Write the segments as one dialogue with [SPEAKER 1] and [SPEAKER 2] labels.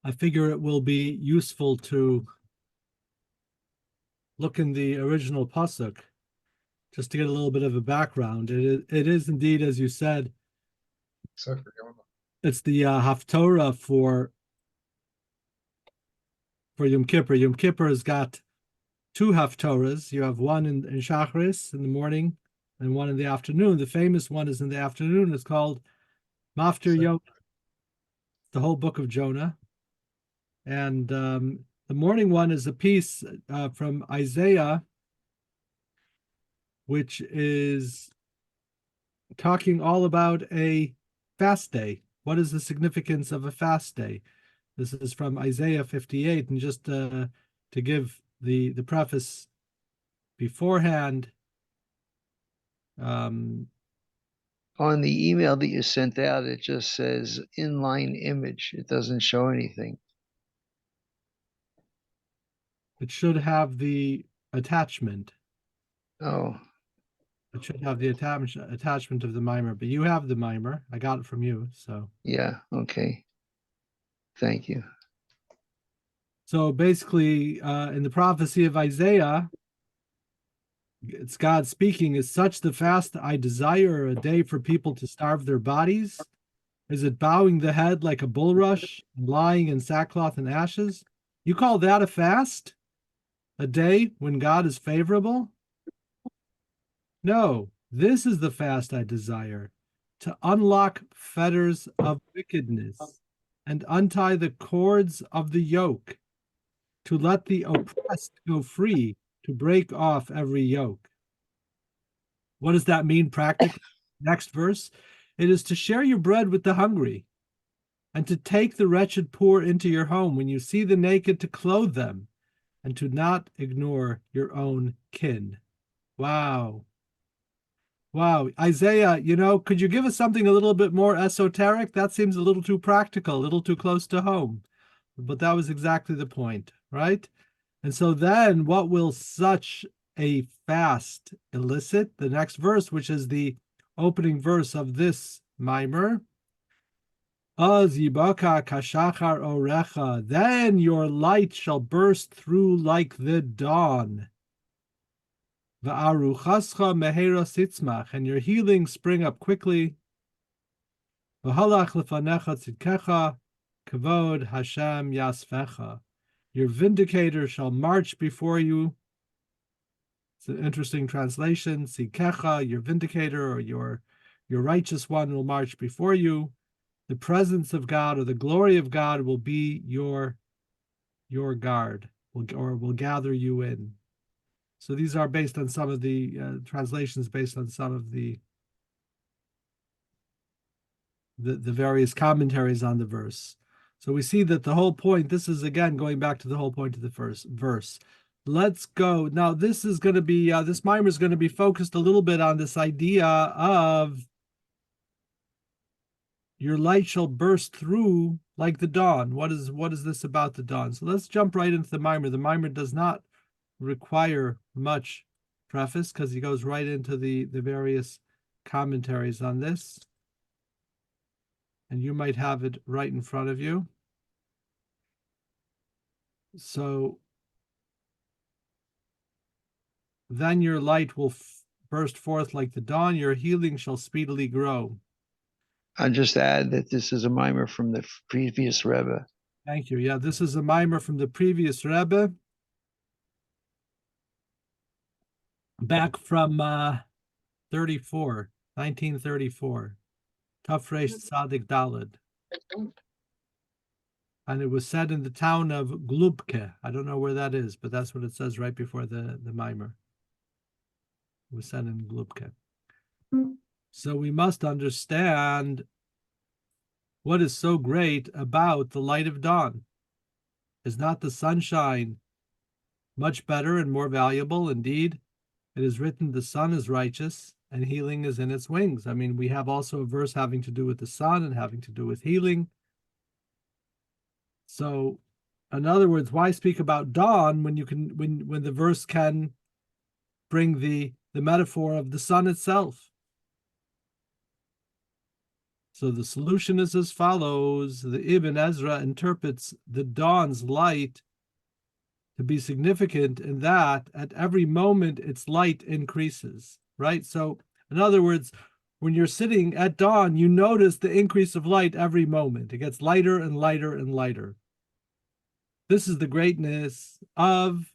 [SPEAKER 1] I figure it will be useful to look in the original pasuk just to get a little bit of a background. It is indeed, as you said, it's the Haftorah for Yom Kippur. Yom Kippur has got two Haftorahs. You have one in Shachris in the morning and one in the afternoon. The famous one is in the afternoon. It's called Maftir Yom, the whole book of Jonah. And the morning one is a piece from Isaiah, which is talking all about a fast day. What is the significance of a fast day? This is from Isaiah 58. And just to give the preface beforehand,
[SPEAKER 2] on the email that you sent out, it just says inline image. It doesn't show anything.
[SPEAKER 1] It should have the attachment.
[SPEAKER 2] Oh.
[SPEAKER 1] It should have the attachment of the mimer, but you have the mimer. I got it from you, so.
[SPEAKER 2] Yeah, okay. Thank you.
[SPEAKER 1] So basically, in the prophecy of Isaiah, it's God speaking, is such the fast I desire, a day for people to starve their bodies? Is it bowing the head like a bulrush, and lying in sackcloth and ashes? You call that a fast? A day when God is favorable? No, this is the fast I desire, to unlock fetters of wickedness and untie the cords of the yoke, to let the oppressed go free, to break off every yoke. What does that mean practically? Next verse. It is to share your bread with the hungry and to take the wretched poor into your home when you see the naked, to clothe them and to not ignore your own kin. Wow. Wow. Isaiah, could you give us something a little bit more esoteric? That seems a little too practical, a little too close to home. But that was exactly the point, right? And so then what will such a fast elicit? The next verse, which is the opening verse of this mimer. Azibaka kashachar orecha, then your light shall burst through like the dawn. Va'aruchascha mehera sitzmach, and your healing spring up quickly. V'halach lefanecha tzidkecha, kavod Hashem yasfecha. Your vindicator shall march before you. It's an interesting translation. Tzidkecha, your vindicator, or your righteous one will march before you. The presence of God or the glory of God will be your guard, or will gather you in. So these are based on some of the translations, based on some of the various commentaries on the verse. So we see that the whole point, this is again going back to the whole point of the first verse. Let's go. Now this is going to be, this mimer is going to be focused a little bit on this idea of your light shall burst through like the dawn. What is this about the dawn? So let's jump right into the mimer. The mimer does not require much preface because he goes right into the various commentaries on this. And you might have it right in front of you. So then your light will burst forth like the dawn. Your healing shall speedily grow.
[SPEAKER 2] I'll just add that this is a mimer from the previous Rebbe.
[SPEAKER 1] Thank you. Yeah, this is a mimer from the previous Rebbe. Back from 1934. Tafresh Tzadik Daled. And it was said in the town of Glubke. I don't know where that is, but that's what it says right before the mimer. It was said in Glubke. So we must understand what is so great about the light of dawn. Is not the sunshine much better and more valuable? Indeed, it is written, the sun is righteous and healing is in its wings. I mean, we have also a verse having to do with the sun and having to do with healing. So, in other words, why speak about dawn when you can, when the verse can bring the metaphor of the sun itself? So the solution is as follows. The Ibn Ezra interprets the dawn's light to be significant in that at every moment its light increases, right? So in other words, when you're sitting at dawn, you notice the increase of light every moment. It gets lighter and lighter and lighter. This is the greatness of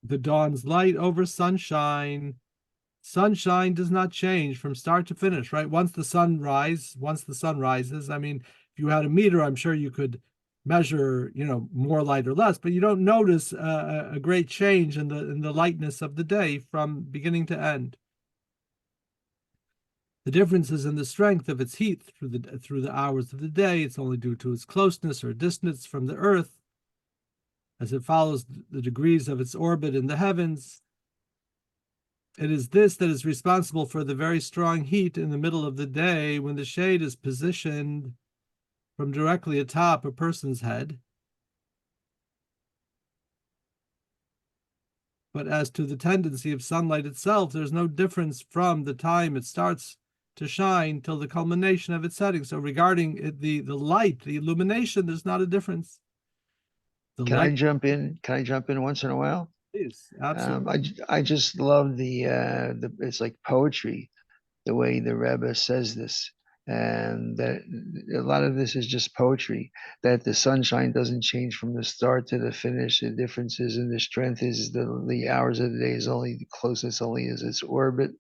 [SPEAKER 1] the dawn's light over sunshine. Sunshine does not change from start to finish, right? Once the sun rises, I mean, if you had a meter, I'm sure you could measure, more light or less, but you don't notice a great change in the lightness of the day from beginning to end. The difference is in the strength of its heat through the hours of the day. It's only due to its closeness or distance from the earth, as it follows the degrees of its orbit in the heavens. It is this that is responsible for the very strong heat in the middle of the day when the shade is positioned from directly atop a person's head. But as to the tendency of sunlight itself, there's no difference from the time it starts to shine till the culmination of its setting. So regarding the light, the illumination, there's not a difference. The
[SPEAKER 2] Can
[SPEAKER 1] light
[SPEAKER 2] I jump in? Can I jump in once in a while?
[SPEAKER 1] is absolutely.
[SPEAKER 2] I just love the it's like poetry, the way the Rebbe says this, and that a lot of this is just poetry. That the sunshine doesn't change from the start to the finish. The difference is in the strength is the hours of the day is only the closest only is its orbit,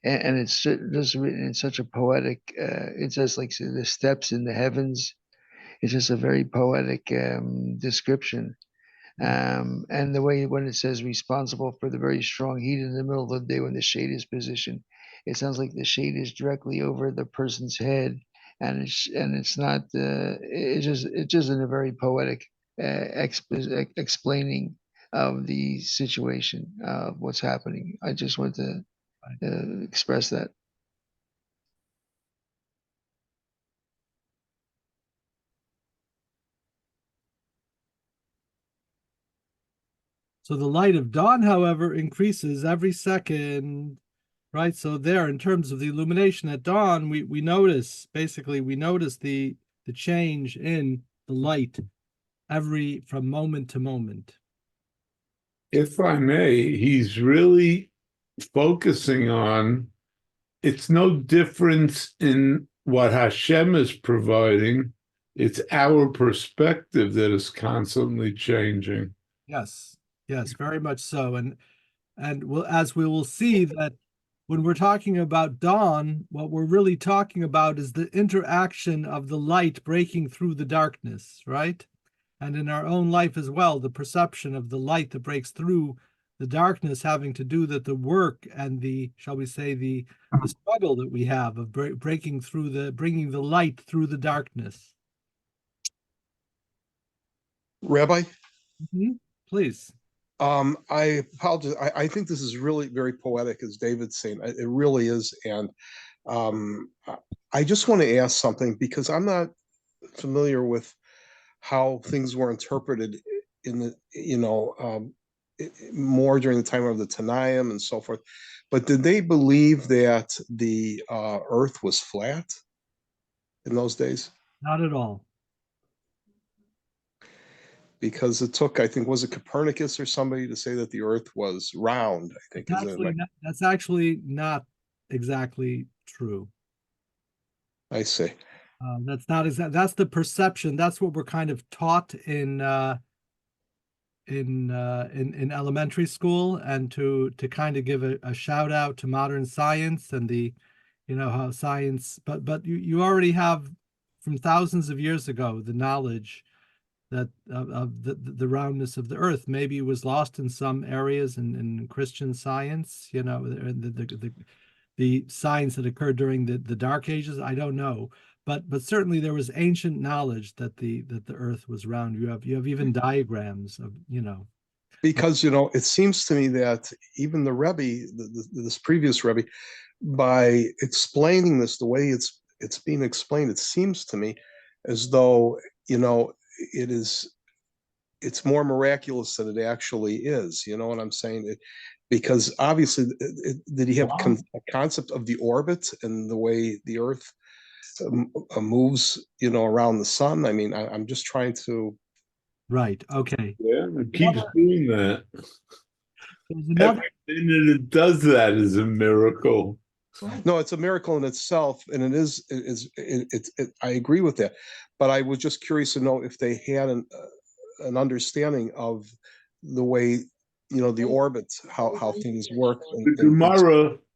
[SPEAKER 2] and it's just written in such a poetic. It's just like the steps in the heavens. It's just a very poetic description. And the way when it says responsible for the very strong heat in the middle of the day when the shade is positioned, it sounds like the shade is directly over the person's head, and it's not. It's just in a very poetic explaining of the situation of what's happening. I just want to express that.
[SPEAKER 1] So the light of dawn, however, increases every second, right? So there, in terms of the illumination at dawn, we notice the change in the light from moment to moment.
[SPEAKER 3] If I may, he's really focusing on it's no difference in what Hashem is providing. It's our perspective that is constantly changing.
[SPEAKER 1] Yes, yes, very much so. And as we will see that when we're talking about dawn, what we're really talking about is the interaction of the light breaking through the darkness, right? And in our own life as well, the perception of the light that breaks through the darkness having to do that the work and shall we say, the struggle that we have of bringing the light through the darkness.
[SPEAKER 4] Rabbi,
[SPEAKER 1] Please.
[SPEAKER 4] I apologize. I think this is really very poetic, as David's saying. It really is. And I just want to ask something because I'm not familiar with how things were interpreted in more during the time of the Tanaim and so forth. But did they believe that the earth was flat in those days?
[SPEAKER 1] Not at all.
[SPEAKER 4] Because it took, I think, was it Copernicus or somebody to say that the earth was round, I think.
[SPEAKER 1] That's actually not exactly true.
[SPEAKER 4] I see.
[SPEAKER 1] That's not exact. That's the perception. That's what we're kind of taught in elementary school, and to kind of give a shout out to modern science and how science. But you already have from thousands of years ago the knowledge that of the roundness of the earth. Maybe it was lost in some areas in Christian science, the science that occurred during the Dark Ages. I don't know, but certainly there was ancient knowledge that the earth was round. You have even diagrams of.
[SPEAKER 4] Because it seems to me that even the Rebbe, this previous Rebbe, by explaining this the way it's being explained, it seems to me as though it's more miraculous than it actually is. You know what I'm saying? Because obviously, did he have a concept of the orbit and the way the Earth moves, around the sun. I mean, I'm just trying to.
[SPEAKER 1] Right. Okay.
[SPEAKER 3] Yeah, it keeps doing that.
[SPEAKER 1] There's another.
[SPEAKER 3] Every minute it does that is a miracle.
[SPEAKER 4] No, it's a miracle in itself, and I agree with that, but I was just curious to know if they had an understanding of the way, the orbits, how things work.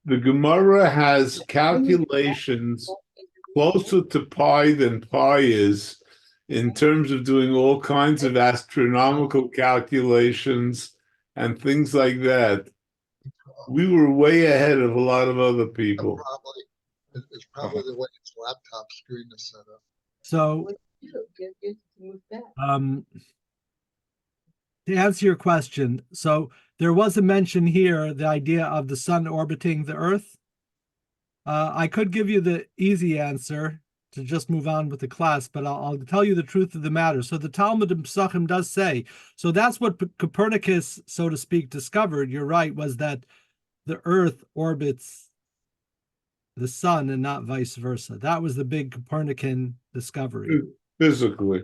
[SPEAKER 3] The Gemara has calculations closer to pi than pi is in terms of doing all kinds of astronomical calculations and things like that. We were way ahead of a lot of other people.
[SPEAKER 5] It's probably the way its laptop screen is set up.
[SPEAKER 1] So, to answer your question, so there was a mention here, the idea of the sun orbiting the Earth. I could give you the easy answer to just move on with the class, but I'll tell you the truth of the matter. So the Talmud in Pesachim does say, so that's what Copernicus, so to speak, discovered. You're right, was that the Earth orbits the sun and not vice versa. That was the big Copernican discovery.
[SPEAKER 3] Physically.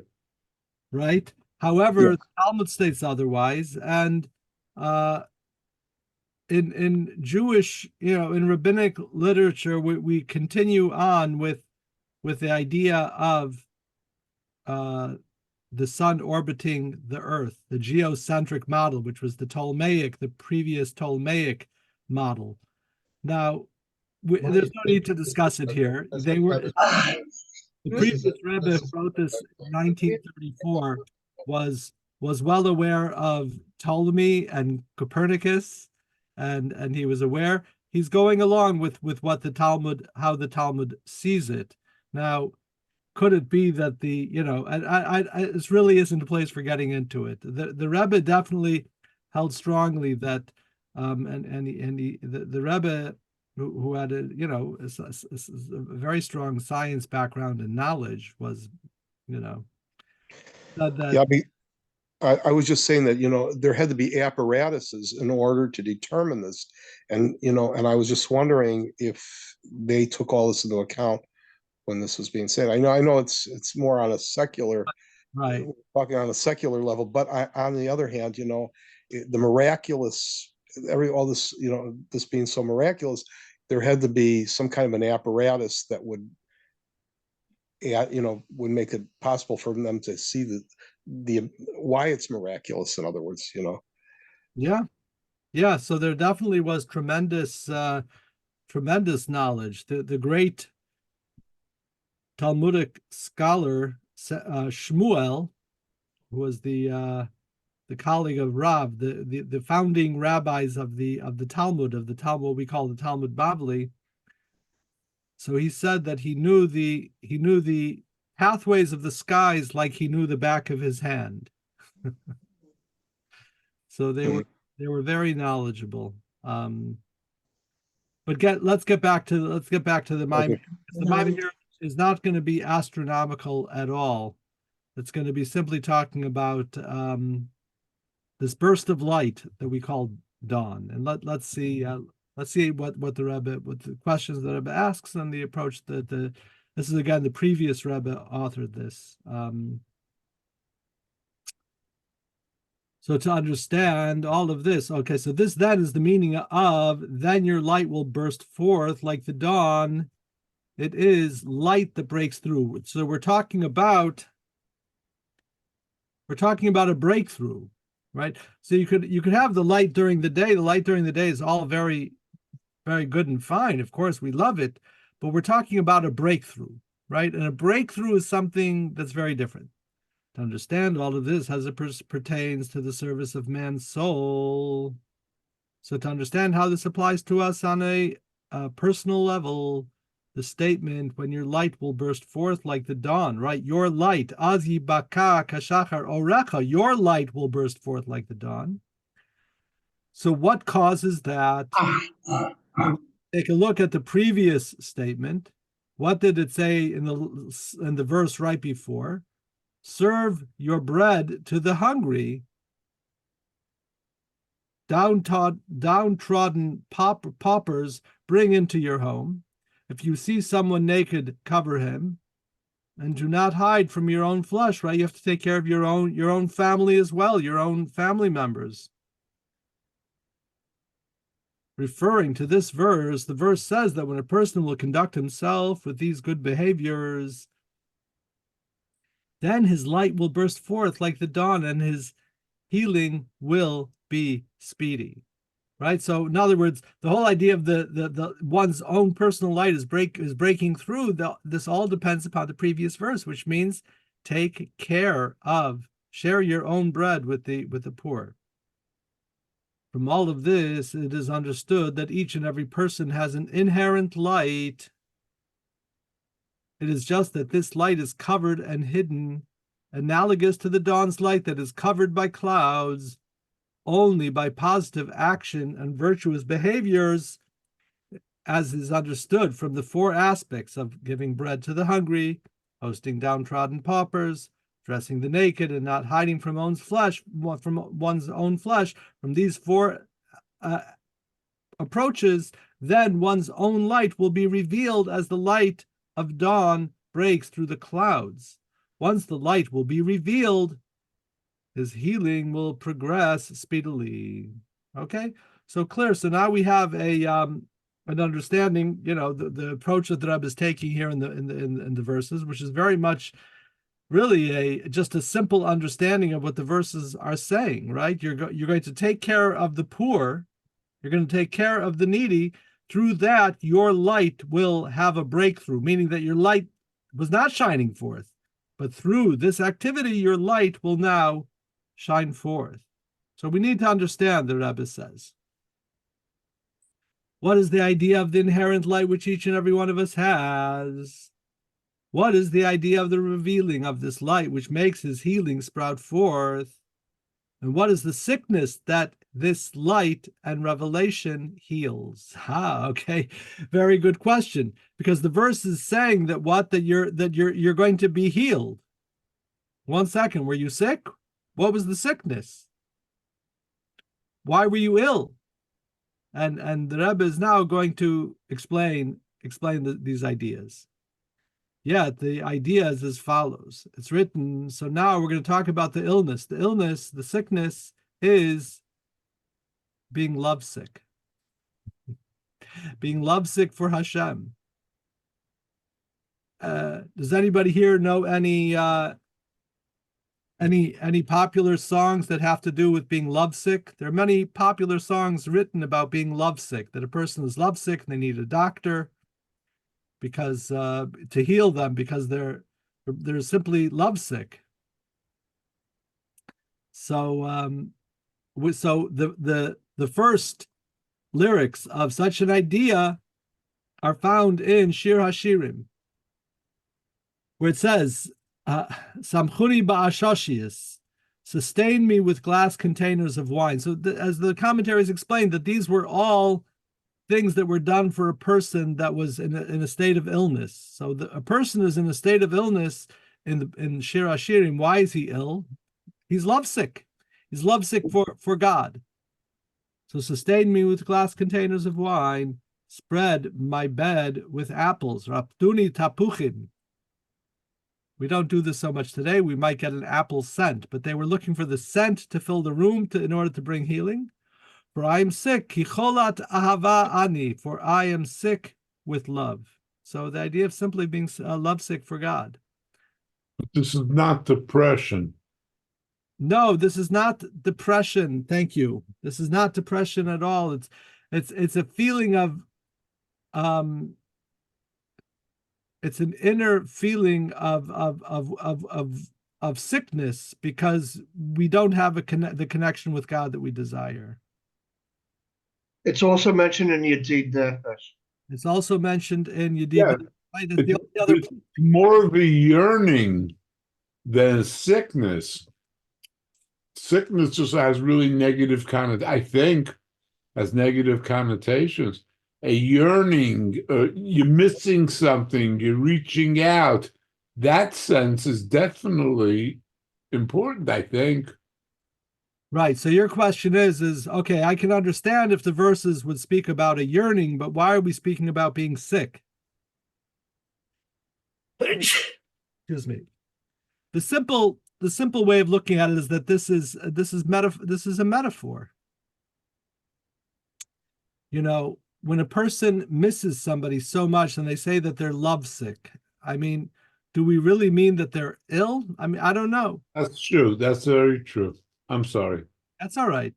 [SPEAKER 1] Right? However, the Talmud states otherwise, and in Jewish, in rabbinic literature, we continue on with the idea of the sun orbiting the Earth, the geocentric model, which was the previous Ptolemaic model. Now, there's no need to discuss it here. The previous Rebbe who wrote this in 1934 was well aware of Ptolemy and Copernicus, and he was aware. He's going along with what how the Talmud sees it. Now, could it be that this really isn't a place for getting into it. The Rebbe definitely held strongly that, the Rebbe who had a very strong science background and knowledge was, that
[SPEAKER 4] Yeah, I was just saying that, there had to be apparatuses in order to determine this. And, and I was just wondering if they took all this into account when this was being said. I know it's more on a secular,
[SPEAKER 1] right,
[SPEAKER 4] talking on a secular level, but on the other hand, the miraculous, all this, this being so miraculous, there had to be some kind of an apparatus that would make it possible for them to see the why it's miraculous. In other words,
[SPEAKER 1] Yeah. So there definitely was tremendous knowledge. The great Talmudic scholar Shmuel, who was the colleague of Rav, the founding rabbis of the Talmud, what we call the Talmud Bavli. So he said that he knew the pathways of the skies like he knew the back of his hand. So they were very knowledgeable. But let's get back to the Maimon.
[SPEAKER 4] Okay.
[SPEAKER 1] The Maimon here is not going to be astronomical at all. It's going to be simply talking about this burst of light that we call dawn. And let's see what the questions that Rebbe asks and the approach that this is again the previous Rebbe authored this. So to understand all of this, okay, so this then is the meaning of then your light will burst forth like the dawn. It is light that breaks through. So we're talking about a breakthrough, right? So you could have the light during the day. The light during the day is all very, very good and fine. Of course, we love it, but we're talking about a breakthrough, right? And a breakthrough is something that's very different. To understand all of this as it pertains to the service of man's soul. So to understand how this applies to us on a personal level, the statement, when your light will burst forth like the dawn, right? Your light, az yibaka kashachar orecha, your light will burst forth like the dawn. So what causes that? Take a look at the previous statement. What did it say in the verse right before? Serve your bread to the hungry. Downtrodden paupers bring into your home. if you see someone naked, cover him, and do not hide from your own flesh, right? You have to take care of your own family as well, your own family members. Referring to this verse, the verse says that when a person will conduct himself with these good behaviors, then his light will burst forth like the dawn, and his healing will be speedy. Right. So in other words, the whole idea of the one's own personal light is breaking through. This all depends upon the previous verse, which means take care of, share your own bread with the poor. From all of this, it is understood that each and every person has an inherent light. It is just that this light is covered and hidden, analogous to the dawn's light that is covered by clouds. Only by positive action and virtuous behaviors, as is understood from the four aspects of giving bread to the hungry, hosting downtrodden paupers, dressing the naked, and not hiding from one's own flesh. From these four approaches, then one's own light will be revealed as the light of dawn breaks through the clouds. Once the light will be revealed, his healing will progress speedily. Okay, so clear. So now we have an understanding. The approach that the Rebbe is taking here in the verses, which is very much really just a simple understanding of what the verses are saying. Right? You're going to take care of the poor. You're going to take care of the needy. Through that, your light will have a breakthrough, meaning that your light was not shining forth, but through this activity, your light will now shine forth. So we need to understand, the Rebbe says, what is the idea of the inherent light which each and every one of us has? What is the idea of the revealing of this light which makes his healing sprout forth? And what is the sickness that this light and revelation heals? Okay, very good question. Because the verse is saying that you're going to be healed. 1 second, were you sick? What was the sickness? Why were you ill? And the Rebbe is now going to explain these ideas. Yeah, the idea is as follows. It's written, so now we're going to talk about the illness. The sickness is being lovesick. Being lovesick for Hashem. Does anybody here know any popular songs that have to do with being lovesick? There are many popular songs written about being lovesick, that a person is lovesick and they need a doctor because to heal them because they're simply lovesick. So the first lyrics of such an idea are found in Shir HaShirim, where it says, Samchuni ba'ashashias, sustain me with glass containers of wine. So as the commentaries explained, that these were all things that were done for a person that was in a state of illness. So a person is in a state of illness in Shir HaShirim. Why is he ill? He's lovesick. He's lovesick for God. So sustain me with glass containers of wine, spread my bed with apples, raptuni tapuchim. We don't do this so much today. We might get an apple scent, but they were looking for the scent to fill the room in order to bring healing. For I am sick, kicholat ahava ani, for I am sick with love. So the idea of simply being lovesick for God.
[SPEAKER 3] This is not depression.
[SPEAKER 1] No, this is not depression. Thank you. This is not depression at all. It's a feeling of it's an inner feeling of sickness because we don't have the connection with God that we desire.
[SPEAKER 6] It's also mentioned in Yedid Nefesh.
[SPEAKER 1] It's also mentioned in Yedid.
[SPEAKER 3] Yeah,
[SPEAKER 1] Right?
[SPEAKER 3] it's more of a yearning than a sickness. Sickness just has really negative has negative connotations. A yearning, you're missing something, you're reaching out. That sense is definitely important, I think.
[SPEAKER 1] Right. So your question is okay, I can understand if the verses would speak about a yearning, but why are we speaking about being sick? Excuse me. The simple way of looking at it is that this is a metaphor. You know, when a person misses somebody so much and they say that they're lovesick, I mean, do we really mean that they're ill? I mean, I don't know.
[SPEAKER 3] That's true. That's very true. I'm sorry.
[SPEAKER 1] That's all right.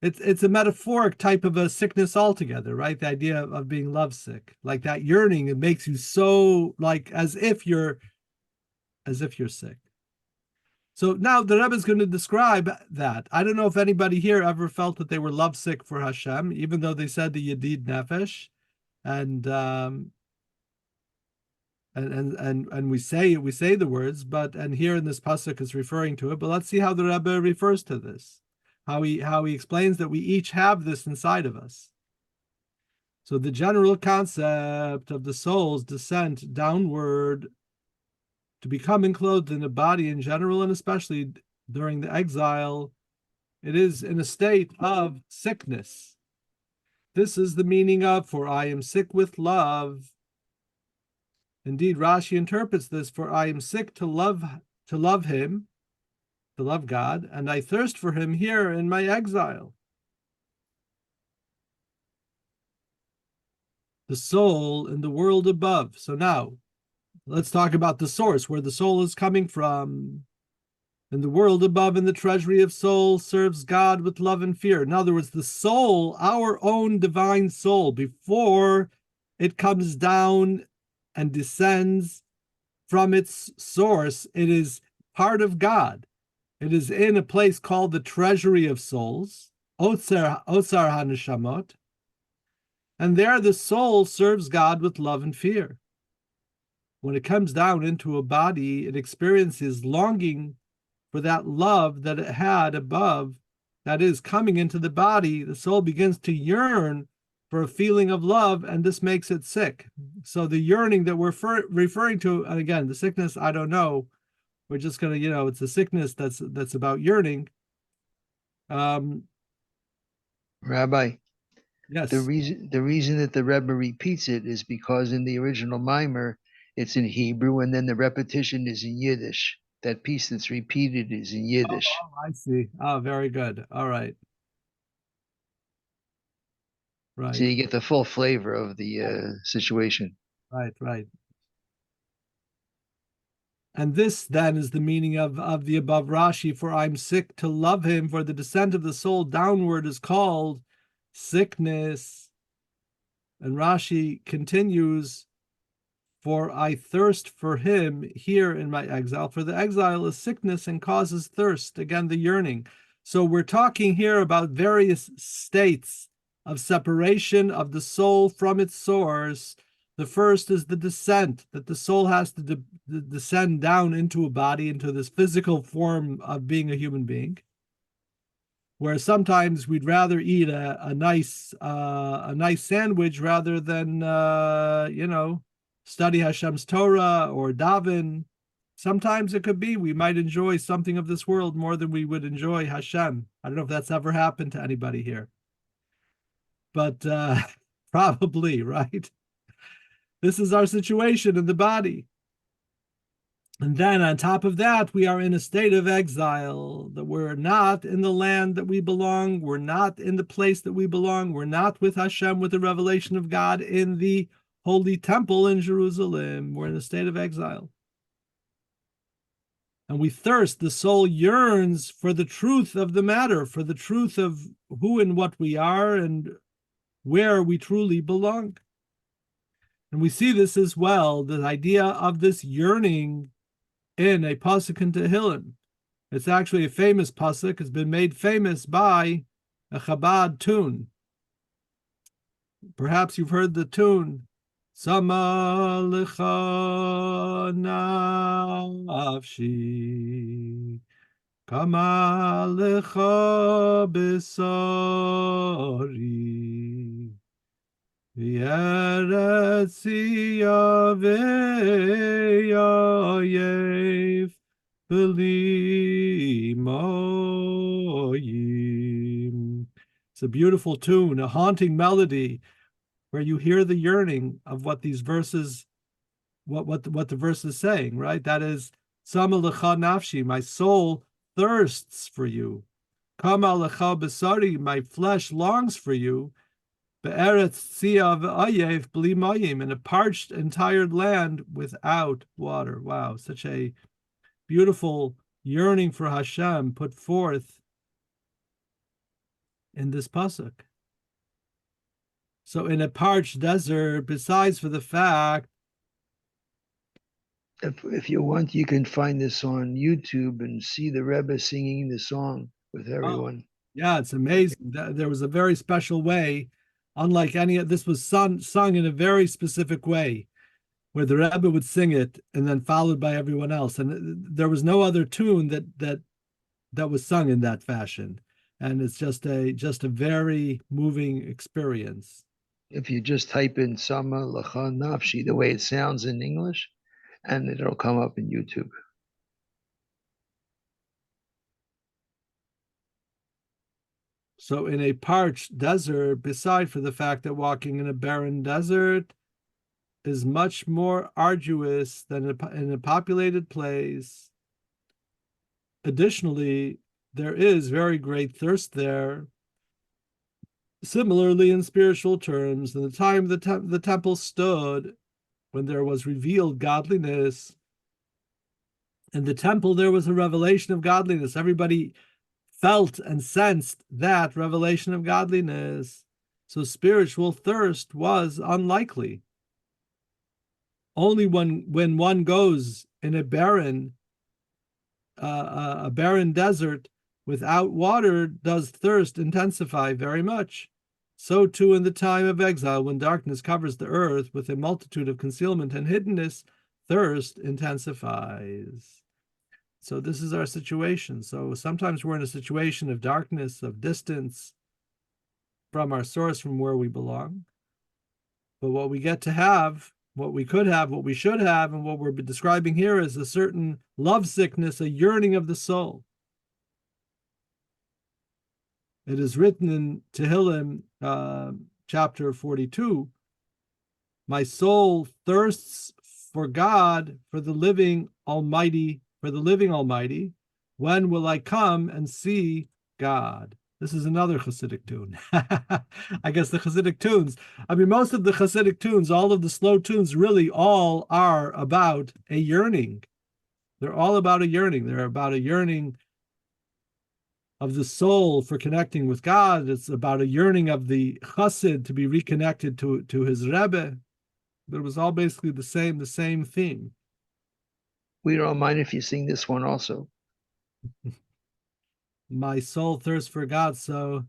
[SPEAKER 1] It's a metaphoric type of a sickness altogether, right? The idea of being lovesick, like that yearning, it makes you so like as if you're sick. So now the Rebbe is going to describe that. I don't know if anybody here ever felt that they were lovesick for Hashem, even though they said the Yedid Nefesh, and we say the words, and here in this pasuk is referring to it. But let's see how the Rebbe refers to this, how he explains that we each have this inside of us. So the general concept of the soul's descent downward to become enclosed in a body in general, and especially during the exile, it is in a state of sickness. This is the meaning of, for I am sick with love. Indeed, Rashi interprets this, for I am sick to love him, to love God, and I thirst for him here in my exile. The soul in the world above. So now, let's talk about the source, where the soul is coming from. In the world above, in the treasury of soul, serves God with love and fear. In other words, the soul, our own divine soul, before it comes down and descends from its source, it is part of God. It is in a place called the treasury of souls, Otsar HaNeshamot, and there the soul serves God with love and fear. When it comes down into a body, it experiences longing for that love that it had above, that is coming into the body. The soul begins to yearn for a feeling of love, and this makes it sick. So the yearning that we're referring to, and again, the sickness, I don't know. We're just going to, it's a sickness that's about yearning.
[SPEAKER 2] Rabbi,
[SPEAKER 1] Yes.
[SPEAKER 2] the reason that the Rebbe repeats it is because in the original mimer, it's in Hebrew, and then the repetition is in Yiddish. That piece that's repeated is in Yiddish.
[SPEAKER 1] Oh, I see. Oh, very good. All right. Right.
[SPEAKER 2] So you get the full flavor of the situation.
[SPEAKER 1] Right. And this then is the meaning of the above Rashi, for I'm sick to love him, for the descent of the soul downward is called sickness. And Rashi continues, for I thirst for him here in my exile. For the exile is sickness and causes thirst, again, the yearning. So we're talking here about various states of separation of the soul from its source. The first is the descent, that the soul has to descend down into a body, into this physical form of being a human being, where sometimes we'd rather eat a nice sandwich rather than study Hashem's Torah or daven. Sometimes it could be we might enjoy something of this world more than we would enjoy Hashem. I don't know if that's ever happened to anybody here, but probably, right? This is our situation in the body. And then on top of that, we are in a state of exile, that we're not in the land that we belong. We're not in the place that we belong. We're not with Hashem, with the revelation of God in the holy temple in Jerusalem. We're in a state of exile. And we thirst, the soul yearns for the truth of the matter, for the truth of who and what we are and where we truly belong. And we see this as well, the idea of this yearning in a pasuk in Tehillim. It's actually a famous pasuk. It's been made famous by a Chabad tune. Perhaps you've heard the tune. Sama lecha nafshi, kama lecha besari. It's a beautiful tune, a haunting melody, where you hear the yearning of what these verses what the verse is saying, right? That is, Sama lecha nafshi, my soul thirsts for you. Kama lecha besari, my flesh longs for you. Be'eretz tzia v'ayev bli mayim, in a parched and tired land without water. Wow, such a beautiful yearning for Hashem put forth in this pasuk. So in a parched desert, besides for the fact,
[SPEAKER 2] If you want, you can find this on YouTube and see the Rebbe singing the song with everyone.
[SPEAKER 1] yeah, it's amazing. There was a very special way, unlike any of this was sung in a very specific way, where the Rebbe would sing it and then followed by everyone else, and there was no other tune that was sung in that fashion, and it's just a very moving experience.
[SPEAKER 2] If you just type in Sama Lacha Nafshi, the way it sounds in English, and it'll come up in YouTube.
[SPEAKER 1] So in a parched desert, beside for the fact that walking in a barren desert is much more arduous than in a populated place. Additionally, there is very great thirst there. Similarly, in spiritual terms, in the time the temple stood, when there was revealed godliness, in the temple there was a revelation of godliness. Everybody felt and sensed that revelation of godliness. So spiritual thirst was unlikely. Only when one goes in a barren desert without water does thirst intensify very much. So too in the time of exile, when darkness covers the earth with a multitude of concealment and hiddenness, thirst intensifies. So this is our situation. So sometimes we're in a situation of darkness, of distance from our source, from where we belong. But what we get to have, what we could have, what we should have, and what we're describing here is a certain lovesickness, a yearning of the soul. It is written in Tehillim, chapter 42, my soul thirsts for God, for the living Almighty. When will I come and see God? This is another Chassidic tune. I guess the Chassidic tunes, most of the Chassidic tunes, all of the slow tunes really all are about a yearning. They're all about a yearning. They're about a yearning of the soul for connecting with God. It's about a yearning of the Chassid to be reconnected to his Rebbe. But it was all basically the same theme.
[SPEAKER 2] We don't mind if you sing this one also.
[SPEAKER 1] My soul thirsts for God. So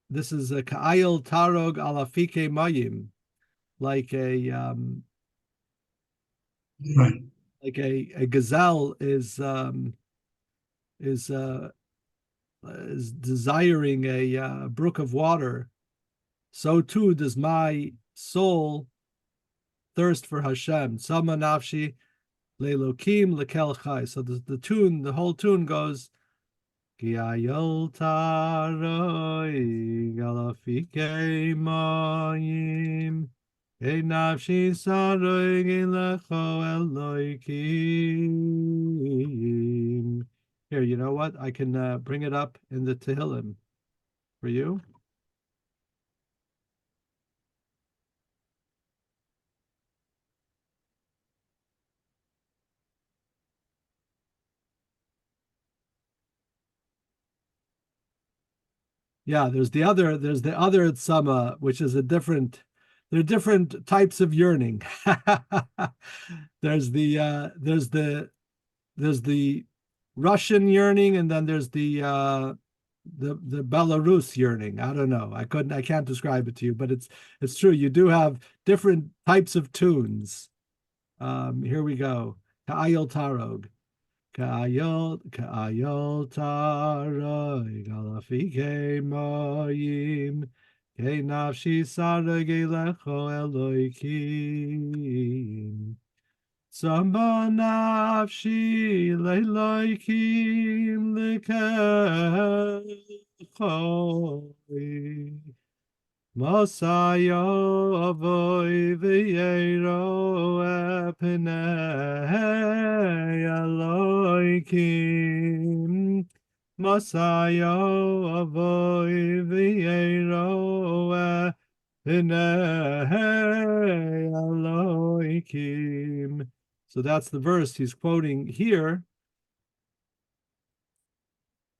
[SPEAKER 1] this is a Ka'ayil Tarog Alafike Mayim, like a gazelle is desiring a brook of water. So too does my soul thirst for Hashem. Sama nafshi lelokim lekel chai. So the whole tune goes, Ki ayol taroi galafike mayim, Ei nafshi saroi gilecho eloikim. Here, you know what? I can bring it up in the Tehillim for you. Yeah, there's the other Tzama, which is there are different types of yearning. There's the Russian yearning, and then there's the Belarus yearning. I don't know. I can't describe it to you, but it's true. You do have different types of tunes. Here we go. Ka'ayil Tarog. Ka'ayol taroi galafike mayim, Kei nafshi sareg elecho eloikim. Tzama nafshi leloikim lekechoi. Mosayo avoy v'yero epnei Elokim. Mosayo avoy v'yero epnei Elokim. So that's the verse he's quoting here.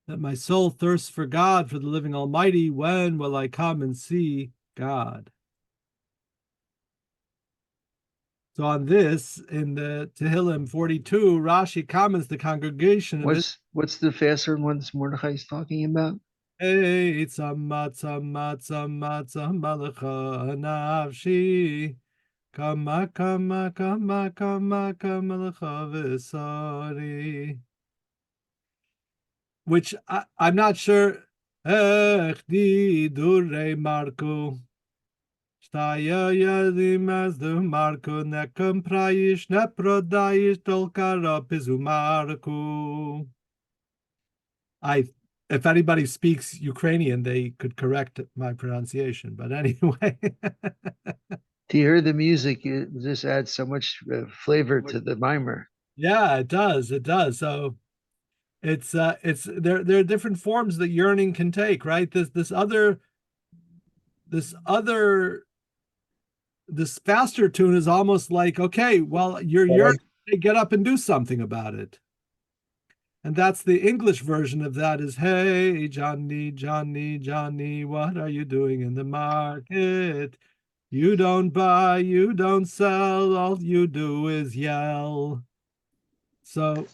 [SPEAKER 1] That my soul thirsts for God, for the living Almighty. When will I come and see God? So on this, in the Tehillim 42, Rashi comments the congregation of
[SPEAKER 2] What's the faster one that Mordechai is talking about?
[SPEAKER 1] Hey, tzama malacha nafshi. Kama malacha v'sari. Which I'm not sure. Ech di durei marku. Staya yadim as the marku nekum prayish neprodayish tolkara pizu marku. If anybody speaks Ukrainian, they could correct my pronunciation. But anyway.
[SPEAKER 2] To hear the music, this adds so much flavor to the mimer.
[SPEAKER 1] Yeah, it does. It does. So it's there are different forms that yearning can take, right? This faster tune is almost like, okay, well, you're yearning, get up and do something about it. And that's the English version of that is, hey, Johnny, Johnny, Johnny, what are you doing in the market? You don't buy, you don't sell, all you do is yell. So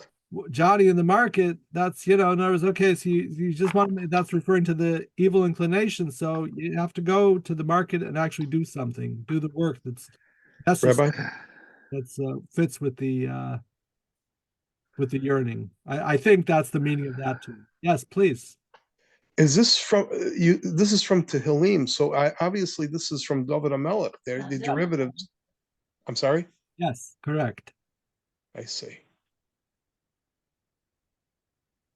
[SPEAKER 1] Johnny in the market, that's, in other words, okay, so you just want, that's referring to the evil inclination. So you have to go to the market and actually do something, do the work that's necessary,
[SPEAKER 4] Rabbi?
[SPEAKER 1] that's fits with the yearning. I think that's the meaning of that too. Yes, please.
[SPEAKER 4] Is this from you? This is from Tehillim, so obviously this is from David HaMelech. They're the derivatives. I'm sorry.
[SPEAKER 1] Yes, correct.
[SPEAKER 4] I see.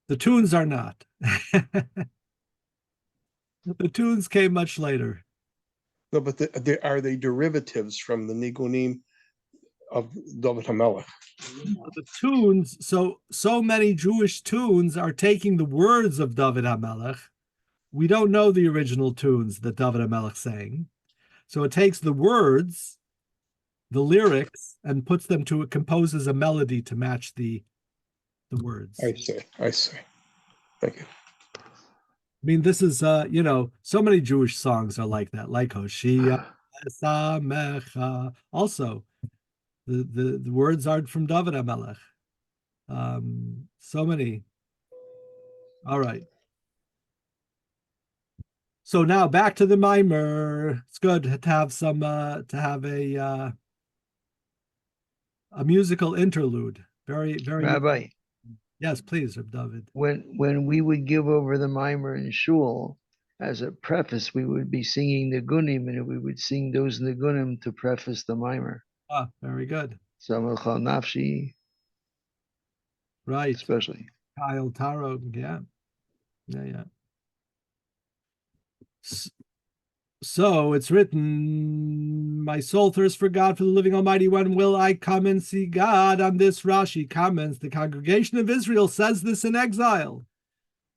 [SPEAKER 1] The tunes are not. The tunes came much later.
[SPEAKER 4] No, but are they derivatives from the Nigunim of David HaMelech?
[SPEAKER 1] The tunes, so many Jewish tunes are taking the words of David HaMelech. We don't know the original tunes that David HaMelech sang. So it takes the words, the lyrics, and composes a melody to match the words.
[SPEAKER 4] I see. Thank you.
[SPEAKER 1] I mean, this is, so many Jewish songs are like that, like Hoshia Samecha. Also, the words are from David HaMelech. So many. All right. So now back to the mimer. It's good to have a musical interlude. Very, very.
[SPEAKER 2] Rabbi.
[SPEAKER 1] Yes, please, Reb David.
[SPEAKER 2] When we would give over the mimer in shul, as a preface, we would be singing the gunim, and we would sing those nigunim to preface the mimer.
[SPEAKER 1] Ah, very good.
[SPEAKER 2] Samalcha nafshi,
[SPEAKER 1] Right.
[SPEAKER 2] especially.
[SPEAKER 1] Kyle Taro, yeah. So it's written, my soul thirsts for God, for the living Almighty. When will I come and see God? On this, Rashi comments, the congregation of Israel says this in exile.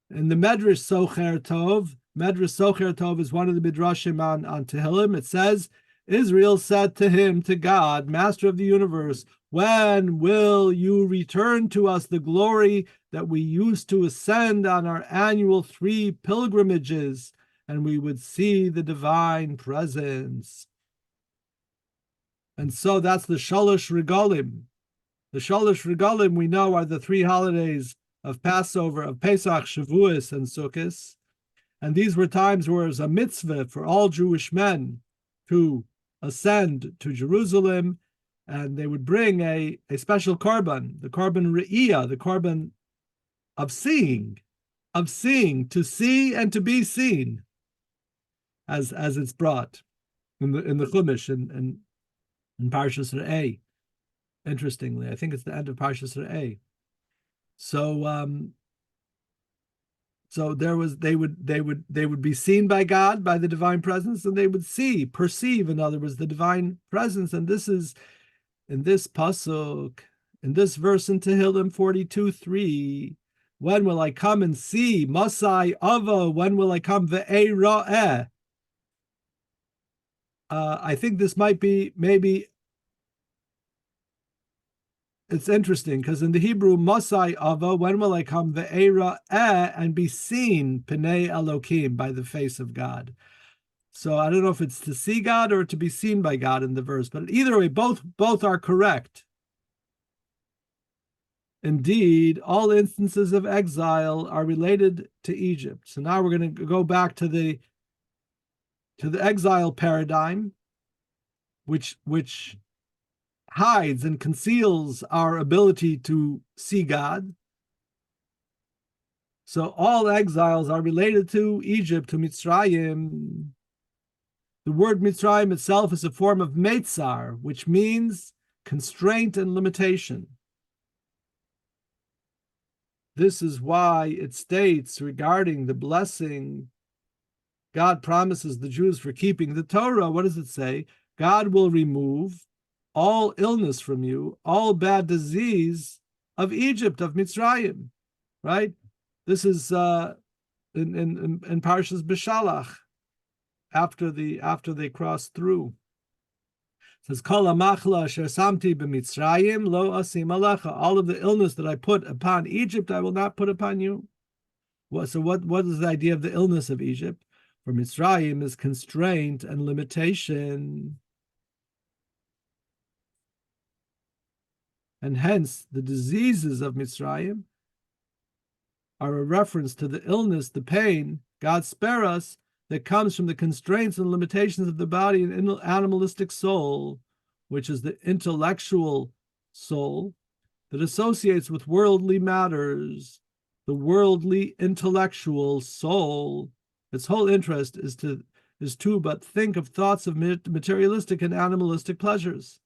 [SPEAKER 1] In the Medrash Socher Tov is one of the Midrashim on Tehillim. It says, Israel said to him, to God, Master of the universe, when will you return to us the glory that we used to ascend on our annual 3 pilgrimages, and we would see the divine presence? And so that's the Shalosh Regalim. The Shalosh Regalim, we know, are the 3 holidays of Passover, of Pesach, Shavuos, and Sukkot. And these were times where it was a mitzvah for all Jewish men to ascend to Jerusalem, and they would bring a special korban, the korban re'iyah, the korban of seeing, to see and to be seen, as it's brought in the Chumash in Parshas Re'eh. Interestingly, I think it's the end of Parshas Re'eh. So So they would be seen by God, by the divine presence, and they would perceive, in other words, the divine presence. And this is in this pasuk, in this verse in Tehillim 42:3. When will I come and see? Masai Ava, when will I come? Ve'era'eh. I think this might be maybe. It's interesting because in the Hebrew, Masai Ava, when will I come? Ve'era and be seen, Pnei Elokim, by the face of God. So I don't know if it's to see God or to be seen by God in the verse, but either way, both are correct. Indeed, all instances of exile are related to Egypt. So now we're going to go back to the exile paradigm, which hides and conceals our ability to see God. So all exiles are related to Egypt, to Mitzrayim. The word Mitzrayim itself is a form of Meitzar, which means constraint and limitation. This is why it states regarding the blessing God promises the Jews for keeping the Torah. What does it say? God will remove all illness from you, all bad disease of Egypt, of Mitzrayim, right? This is in Parshas B'Shalach, after they cross through. It says, Kol hamachla asher samti b'Mitzrayim lo asim alecha. All of the illness that I put upon Egypt, I will not put upon you. What is the idea of the illness of Egypt? For Mitzrayim is constraint and limitation. And hence, the diseases of Mitzrayim are a reference to the illness, the pain, God spare us, that comes from the constraints and limitations of the body and animalistic soul, which is the intellectual soul that associates with worldly matters. The worldly intellectual soul, its whole interest is to but think of thoughts of materialistic and animalistic pleasures.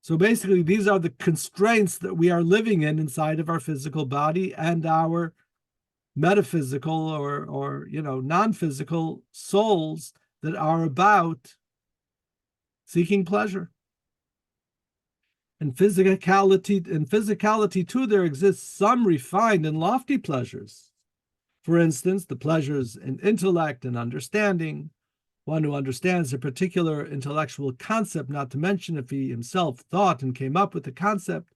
[SPEAKER 1] So basically, these are the constraints that we are living in inside of our physical body and our metaphysical or non-physical souls that are about seeking pleasure. In physicality too, there exists some refined and lofty pleasures. For instance, the pleasures in intellect and understanding. One who understands a particular intellectual concept, not to mention if he himself thought and came up with the concept,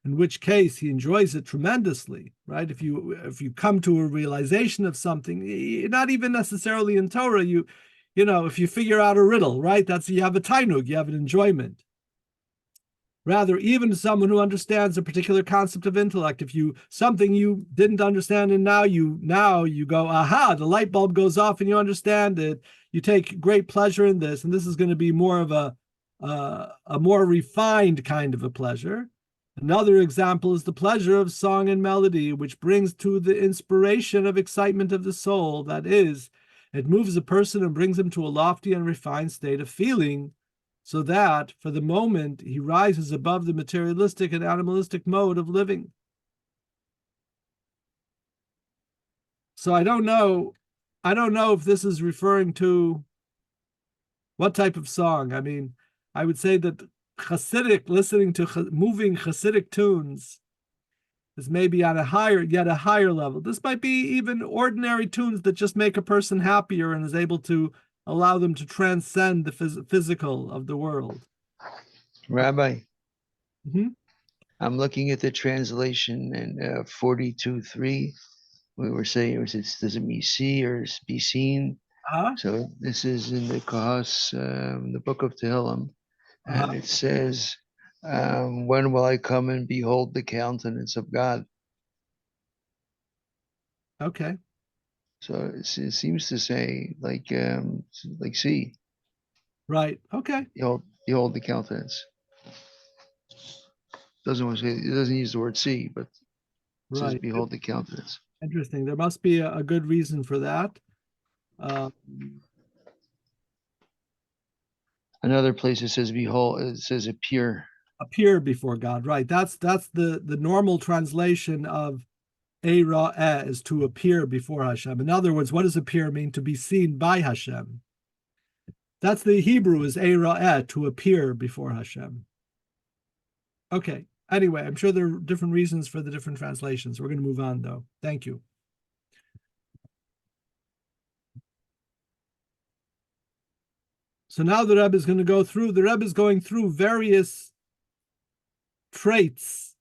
[SPEAKER 1] in which case he enjoys it tremendously, right? If you come to a realization of something, not even necessarily in Torah, if you figure out a riddle, right? You have a tainug, you have an enjoyment. Rather, even someone who understands a particular concept of intellect, something you didn't understand and now you go, aha, the light bulb goes off and you understand it. You take great pleasure in this, and this is going to be more of a more refined kind of a pleasure. Another example is the pleasure of song and melody, which brings to the inspiration of excitement of the soul. That is, it moves a person and brings him to a lofty and refined state of feeling, so that, for the moment, he rises above the materialistic and animalistic mode of living. So I don't know if this is referring to what type of song. I mean, I would say that Chassidic, listening to moving Chassidic tunes, is maybe at a higher level. This might be even ordinary tunes that just make a person happier and is able to allow them to transcend the physical of the world.
[SPEAKER 2] Rabbi,
[SPEAKER 1] Mm-hmm.
[SPEAKER 2] I'm looking at the translation in 42:3. We were saying does it be see or be seen?
[SPEAKER 1] Uh-huh.
[SPEAKER 2] So this is in the Kahas, the book of Tehillim, and it says, "When will I come and behold the countenance of God?"
[SPEAKER 1] Okay.
[SPEAKER 2] So it seems to say like see,
[SPEAKER 1] Right. Okay.
[SPEAKER 2] behold the countenance. It doesn't use the word see, but it says
[SPEAKER 1] Right.
[SPEAKER 2] behold the countenance.
[SPEAKER 1] Interesting. There must be a good reason for that.
[SPEAKER 2] Another place it says behold, it says appear.
[SPEAKER 1] Appear before God. Right. That's the normal translation of Eira'eh is to appear before Hashem. In other words, what does appear mean? To be seen by Hashem. That's the Hebrew, is Eira'eh, to appear before Hashem. Okay. Anyway, I'm sure there are different reasons for the different translations. We're going to move on, though. Thank you. So now the Rebbe is going to go through, the Rebbe is going through various traits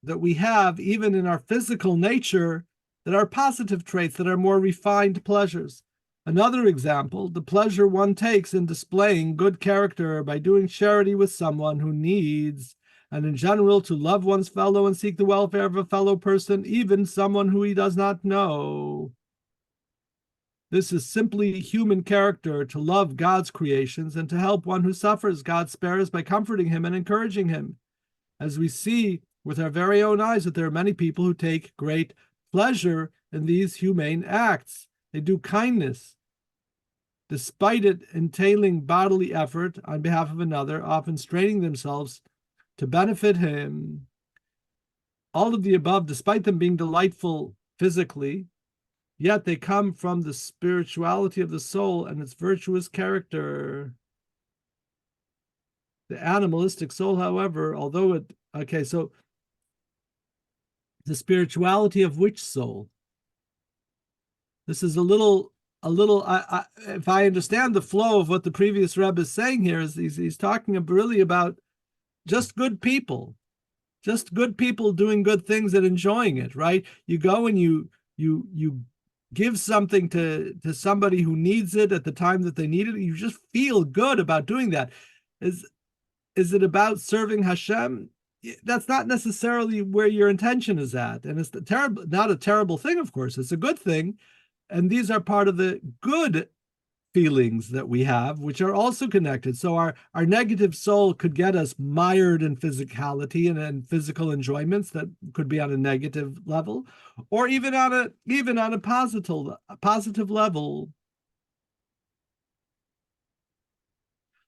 [SPEAKER 1] that we have, even in our physical nature, that are positive traits, that are more refined pleasures. Another example, the pleasure one takes in displaying good character by doing charity with someone who needs, and in general to love one's fellow and seek the welfare of a fellow person, even someone who he does not know. This is simply human character, to love God's creations and to help one who suffers. God spares by comforting him and encouraging him. As we see with our very own eyes that there are many people who take great pleasure in these humane acts. They do kindness, despite it entailing bodily effort on behalf of another, often straining themselves to benefit him. All of the above, despite them being delightful physically, yet they come from the spirituality of the soul and its virtuous character. The animalistic soul, however, although it, okay, so the spirituality of which soul? This is a little. If I understand the flow of what the previous Rebbe is saying here, is he's talking really about just good people doing good things and enjoying it, right? You go and you give something to somebody who needs it at the time that they need it. You just feel good about doing that. Is it about serving Hashem? That's not necessarily where your intention is at, and it's not a terrible thing. Of course, it's a good thing, and these are part of the good feelings that we have, which are also connected. So our negative soul could get us mired in physicality and physical enjoyments that could be on a negative level, or even on a positive level.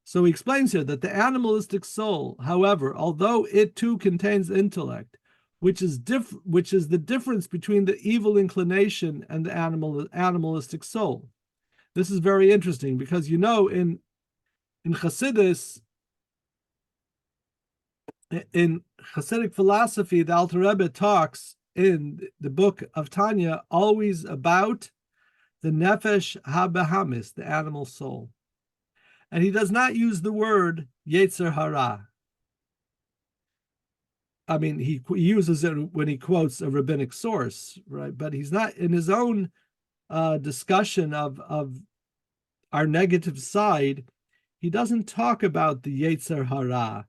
[SPEAKER 1] So he explains here that the animalistic soul, however, although it too contains intellect, which is the difference between the evil inclination and the animalistic soul. This is very interesting because, in Chassidus, in Chassidic philosophy, the Alter Rebbe talks in the book of Tanya always about the nefesh habahamis, the animal soul. And he does not use the word Yetzer Hara. I mean, he uses it when he quotes a rabbinic source, right? But he's not, in his own discussion of our negative side, he doesn't talk about the Yetzer Hara.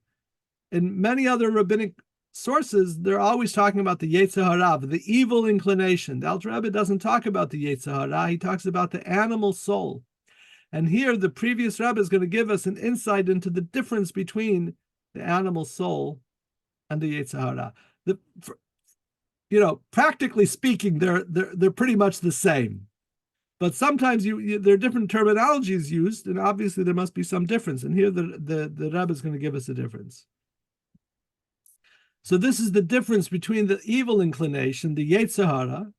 [SPEAKER 1] In many other rabbinic sources, they're always talking about the Yetzer Hara, the evil inclination. The Alter Rebbe doesn't talk about the Yetzer Hara. He talks about the animal soul. And here, the previous Rebbe is going to give us an insight into the difference between the animal soul and the Yetzer Hara. Practically speaking, they're pretty much the same. But sometimes there are different terminologies used, and obviously there must be some difference. And here, the Rebbe is going to give us a difference. So this is the difference between the evil inclination, the Yetzer Hara,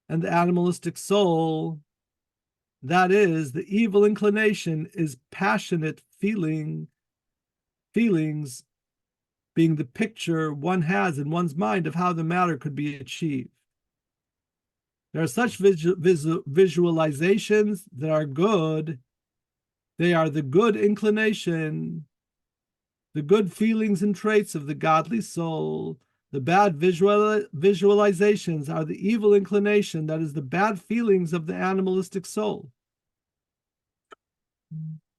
[SPEAKER 1] and the animalistic soul. That is, the evil inclination is passionate feelings being the picture one has in one's mind of how the matter could be achieved. There are such visualizations that are good. They are the good inclination, the good feelings and traits of the godly soul. The bad visualizations are the evil inclination, that is, the bad feelings of the animalistic soul.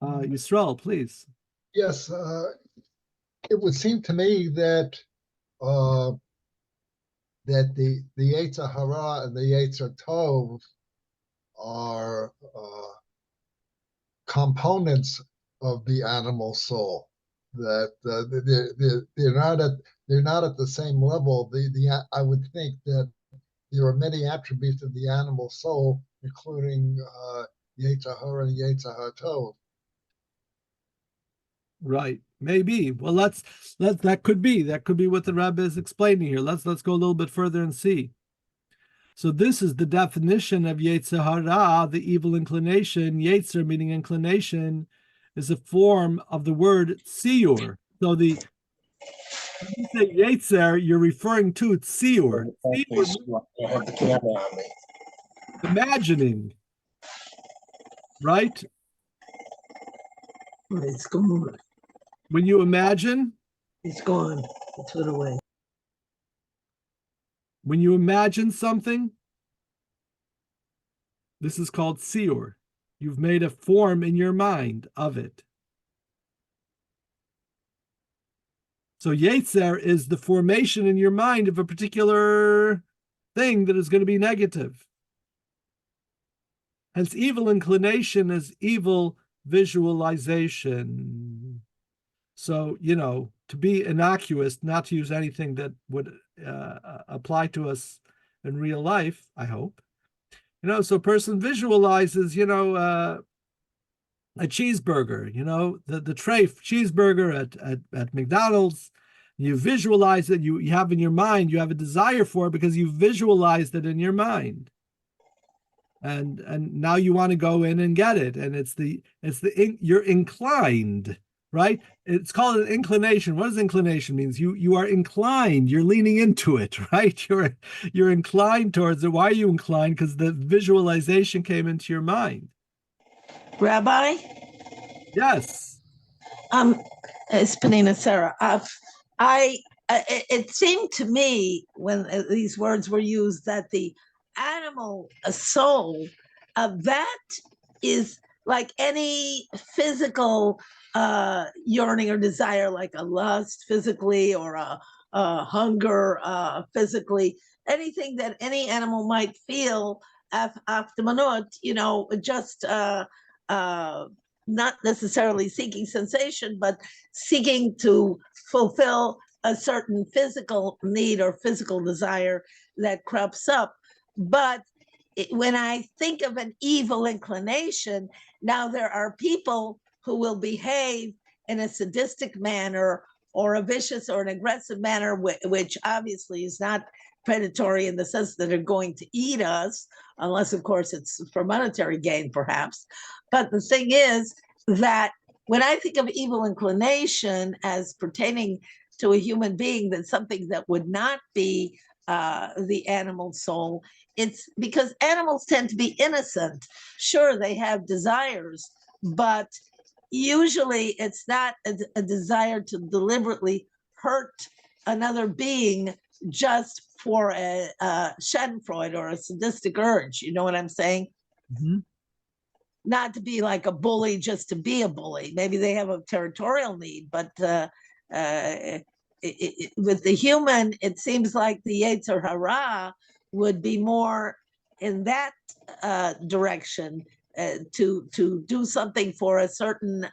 [SPEAKER 1] Yisrael, please.
[SPEAKER 5] Yes, it would seem to me that the Yetzer Hara and the Yetzer Tov are components of the animal soul. That they're not at the same level. I would think that there are many attributes of the animal soul, including Yetzer Hara and Yetzer Tov.
[SPEAKER 1] Right, maybe. Well, that could be what the Rebbe is explaining here. Let's go a little bit further and see. So this is the definition of Yetzer Hara, the evil inclination. Yetzer, meaning inclination, is a form of the word tziyur. So when you say Yetzer, you're referring to tziyur. Tziyur,
[SPEAKER 4] I have the camera on me.
[SPEAKER 1] imagining, right?
[SPEAKER 7] It's gone.
[SPEAKER 1] When you imagine,
[SPEAKER 7] It's gone. It's put away.
[SPEAKER 1] when you imagine something, this is called tziyur. You've made a form in your mind of it. So Yetzer is the formation in your mind of a particular thing that is going to be negative. Hence, evil inclination is evil visualization. So, to be innocuous, not to use anything that would apply to us in real life, I hope. So a person visualizes, a cheeseburger, the tray cheeseburger at McDonald's. You visualize it, you have in your mind, you have a desire for it because you visualized it in your mind. And now you want to go in and get it. And you're inclined, right? It's called an inclination. What does inclination means? You are inclined, you're leaning into it, right? You're inclined towards it. Why are you inclined? Because the visualization came into your mind.
[SPEAKER 7] Rabbi?
[SPEAKER 1] Yes.
[SPEAKER 7] It's Panina Sarah. It seemed to me when these words were used that the animal soul, that is like any physical yearning or desire, like a lust physically or a hunger physically, anything that any animal might feel after manut, just not necessarily seeking sensation, but seeking to fulfill a certain physical need or physical desire that crops up. But when I think of an evil inclination, now there are people who will behave in a sadistic manner or a vicious or an aggressive manner, which obviously is not predatory in the sense that they're going to eat us, unless, of course, it's for monetary gain, perhaps. But the thing is that when I think of evil inclination as pertaining to a human being, that's something that would not be the animal soul. It's because animals tend to be innocent. Sure, they have desires, but usually it's not a desire to deliberately hurt another being just for a schadenfreude or a sadistic urge. You know what I'm saying?
[SPEAKER 1] Mm-hmm.
[SPEAKER 7] Not to be like a bully just to be a bully. Maybe they have a territorial need, but with the human, it seems like the Yetzer Hara would be more in that direction, to do something for a certain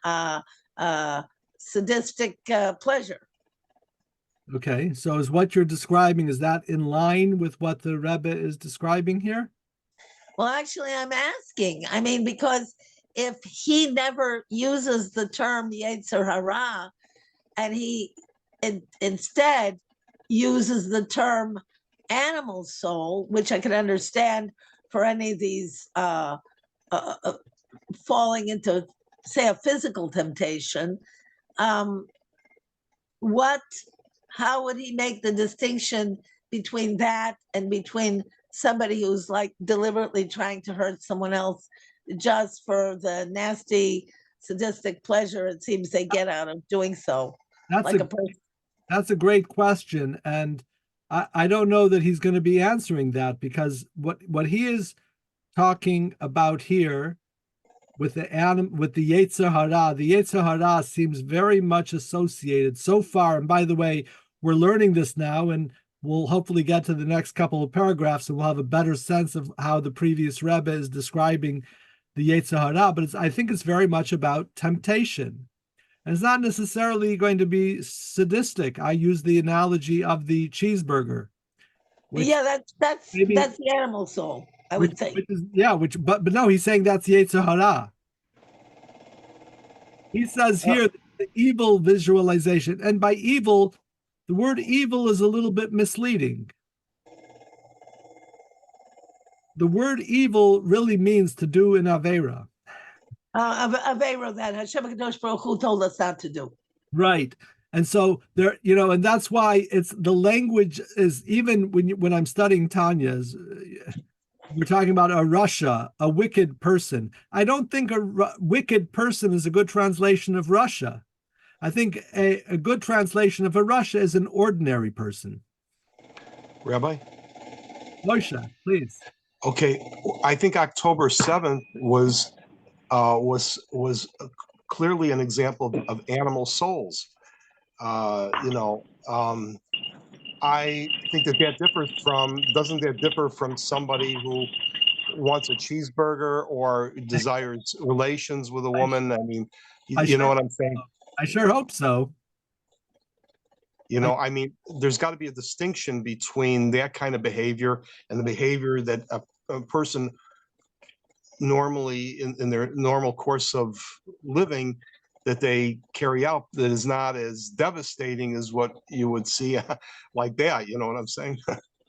[SPEAKER 7] sadistic pleasure.
[SPEAKER 1] Okay, so is what you're describing, is that in line with what the Rebbe is describing here?
[SPEAKER 7] Well, actually, I'm asking. I mean, because if he never uses the term Yetzer Hara, and he instead uses the term animal soul, which I can understand for any of these falling into, say, a physical temptation, how would he make the distinction between that and between somebody who's like deliberately trying to hurt someone else just for the nasty sadistic pleasure it seems they get out of doing so?
[SPEAKER 1] That's a great question, and I don't know that he's going to be answering that, because what he is talking about here with the Yetzer Hara, the Yetzer Hara seems very much associated so far. And by the way, we're learning this now, and we'll hopefully get to the next couple of paragraphs, and we'll have a better sense of how the previous Rebbe is describing the Yetzer Hara. But I think it's very much about temptation. And it's not necessarily going to be sadistic. I use the analogy of the cheeseburger.
[SPEAKER 7] That's the animal soul, I would say.
[SPEAKER 1] But no, he's saying that's Yetzer Hara. He says here the evil visualization, and by evil, the word evil is a little bit misleading. the word evil really means to do an avera.
[SPEAKER 7] Avera that Hashem HaKadosh Baruch Hu told us not to do.
[SPEAKER 1] Right. And so there, and that's why it's the language is, even when I'm studying Tanya's, we're talking about a Russia, a wicked person. I don't think a wicked person is a good translation of Russia. I think a good translation of a Russia is an ordinary person.
[SPEAKER 4] Rabbi?
[SPEAKER 1] Moshe, please.
[SPEAKER 4] Okay, I think October 7th was clearly an example of animal souls. I think doesn't that differ from somebody who wants a cheeseburger or desires relations with a woman? I mean, you know what I'm saying?
[SPEAKER 1] I sure hope so.
[SPEAKER 4] I mean, there's got to be a distinction between that kind of behavior and the behavior that a person normally in their normal course of living that they carry out that is not as devastating as what you would see like that. You know what I'm saying?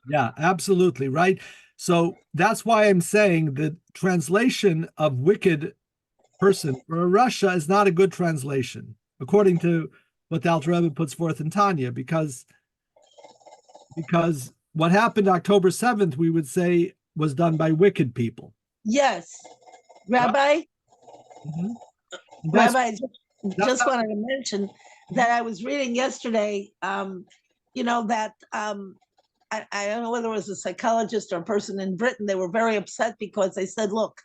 [SPEAKER 1] Yeah, absolutely. Right. So that's why I'm saying the translation of wicked person for Russia is not a good translation, according to what the Alter Rebbe puts forth in Tanya, because what happened October 7th, we would say, was done by wicked people.
[SPEAKER 7] Yes. Rabbi?
[SPEAKER 1] Mm-hmm.
[SPEAKER 7] Rabbi, I just wanted to mention that I was reading yesterday, that I don't know whether it was a psychologist or a person in Britain, they were very upset because they said, look,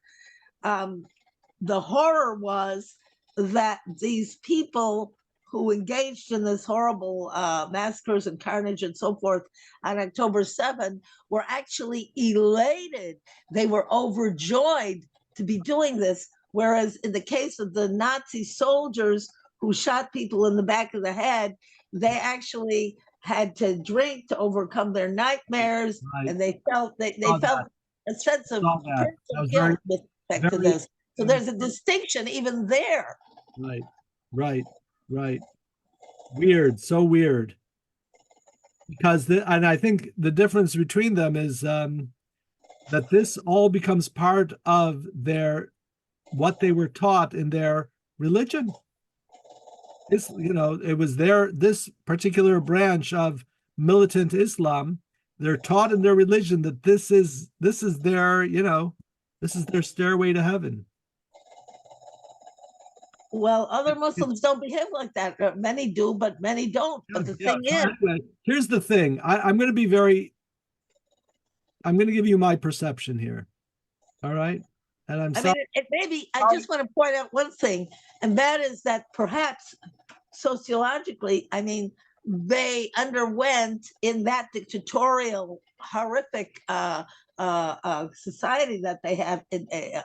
[SPEAKER 7] the horror was that these people who engaged in this horrible massacres and carnage and so forth on October 7th were actually elated. They were overjoyed to be doing this. Whereas in the case of the Nazi soldiers who shot people in the back of the head, they actually had to drink to overcome their nightmares, right. And they felt a sense of personal guilt with respect to this. So there's a distinction even there.
[SPEAKER 1] Right. Weird, so weird. Because and I think the difference between them is that this all becomes part of what they were taught in their religion. It was this particular branch of militant Islam. They're taught in their religion that this is their stairway to heaven.
[SPEAKER 7] Well, other Muslims don't behave like that. Many do, but many don't. But the thing is,
[SPEAKER 1] anyway, here's the thing. I'm going to give you my perception here. All right. And I
[SPEAKER 7] just want to point out one thing, and that is that perhaps sociologically, they underwent in that dictatorial, horrific society that they have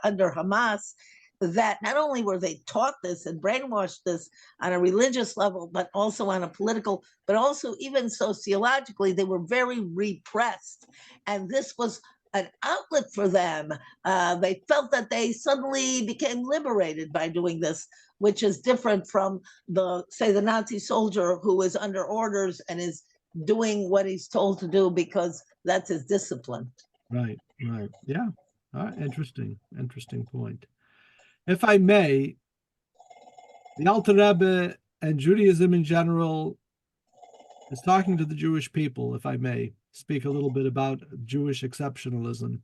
[SPEAKER 7] under Hamas, that not only were they taught this and brainwashed this on a religious level, but also on a political, but also even sociologically, they were very repressed. And this was an outlet for them. They felt that they suddenly became liberated by doing this, which is different from the Nazi soldier who is under orders and is doing what he's told to do because that's his discipline.
[SPEAKER 1] Right. Yeah. Interesting point. If I may, the Alter Rebbe and Judaism in general is talking to the Jewish people, if I may speak a little bit about Jewish exceptionalism.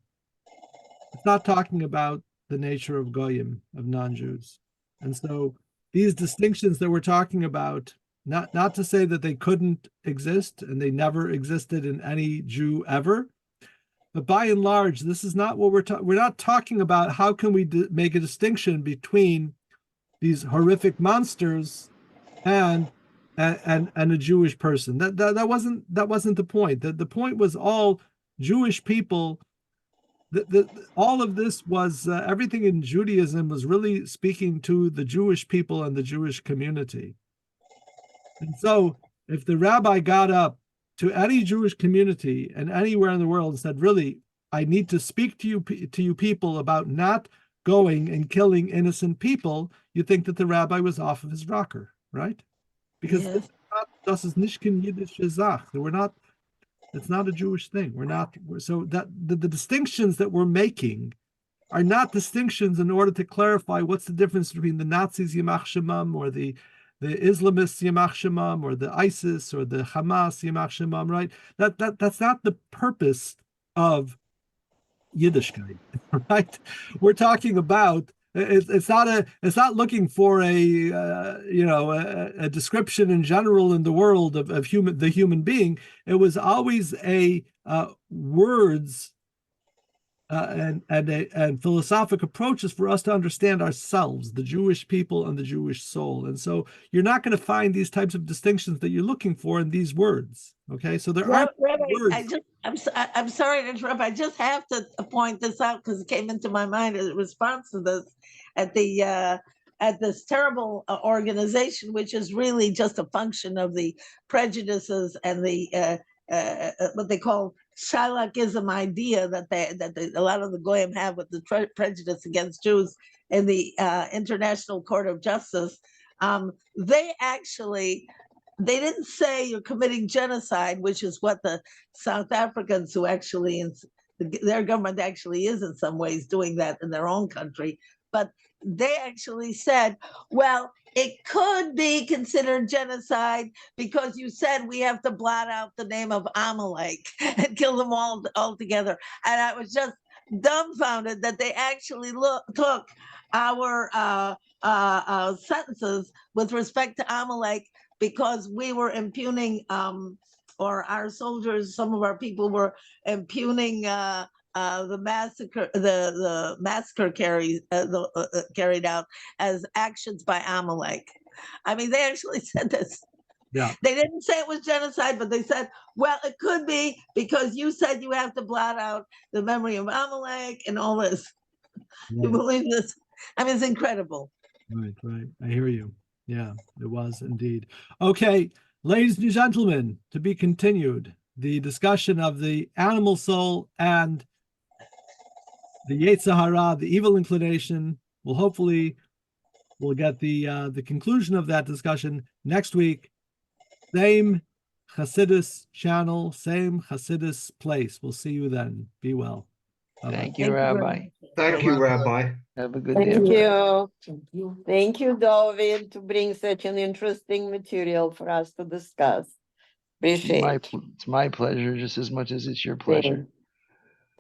[SPEAKER 1] It's not talking about the nature of Goyim, of non-Jews. And so these distinctions that we're talking about, not to say that they couldn't exist and they never existed in any Jew ever, but by and large, this is not what we're not talking about. How can we make a distinction between these horrific monsters and a Jewish person? That wasn't the point. The point was all Jewish people. All of this was everything in Judaism was really speaking to the Jewish people and the Jewish community. And so, if the rabbi got up to any Jewish community and anywhere in the world and said, really, I need to speak to you people about not going and killing innocent people, you think that the rabbi was off of his rocker, right? Because this is nicht kein Yiddish Zach. We're not It's not a Jewish thing. So that the distinctions that we're making are not distinctions in order to clarify what's the difference between the Nazis Yamach Shemam or the Islamists Yamach Shemam or the ISIS or the Hamas Yamach Shemam, right? That's not the purpose of Yiddishkeit, right? We're talking about it's not looking for a description in general in the world of the human being. It was always a words and philosophic approaches for us to understand ourselves, the Jewish people and the Jewish soul. And so you're not going to find these types of distinctions that you're looking for in these words. Okay, so there are words.
[SPEAKER 7] I'm sorry to interrupt. I just have to point this out because it came into my mind as a response to this at this terrible organization, which is really just a function of the prejudices and the what they call Shalakism idea that a lot of the Goyim have with the prejudice against Jews in the International Court of Justice. They didn't say you're committing genocide, which is what the South Africans who actually, their government actually is in some ways doing that in their own country. But they actually said, well, it could be considered genocide because you said we have to blot out the name of Amalek and kill them all together. And I was just dumbfounded that they actually took our sentences with respect to Amalek because we were impugning, or our soldiers, some of our people were impugning the massacre carried out as actions by Amalek. I mean, they actually said this.
[SPEAKER 1] Yeah.
[SPEAKER 7] They didn't say it was genocide, but they said, well, it could be because you said you have to blot out the memory of Amalek and all this.
[SPEAKER 1] Right.
[SPEAKER 7] You believe this? I mean, it's incredible.
[SPEAKER 1] Right. I hear you. Yeah, it was indeed. Okay, ladies and gentlemen, to be continued, the discussion of the animal soul and the Yetzer Hara, the evil inclination. We'll get the conclusion of that discussion next week. Same Chassidus channel, same Chassidus place. We'll see you then. Be well. Bye-bye.
[SPEAKER 2] Thank you, Rabbi.
[SPEAKER 6] Thank you, Rabbi.
[SPEAKER 2] Have a good day.
[SPEAKER 8] Thank
[SPEAKER 2] everybody.
[SPEAKER 8] you. Thank you, David, to bring such an interesting material for us to discuss. Appreciate it.
[SPEAKER 2] It's my pleasure just as much as it's your pleasure.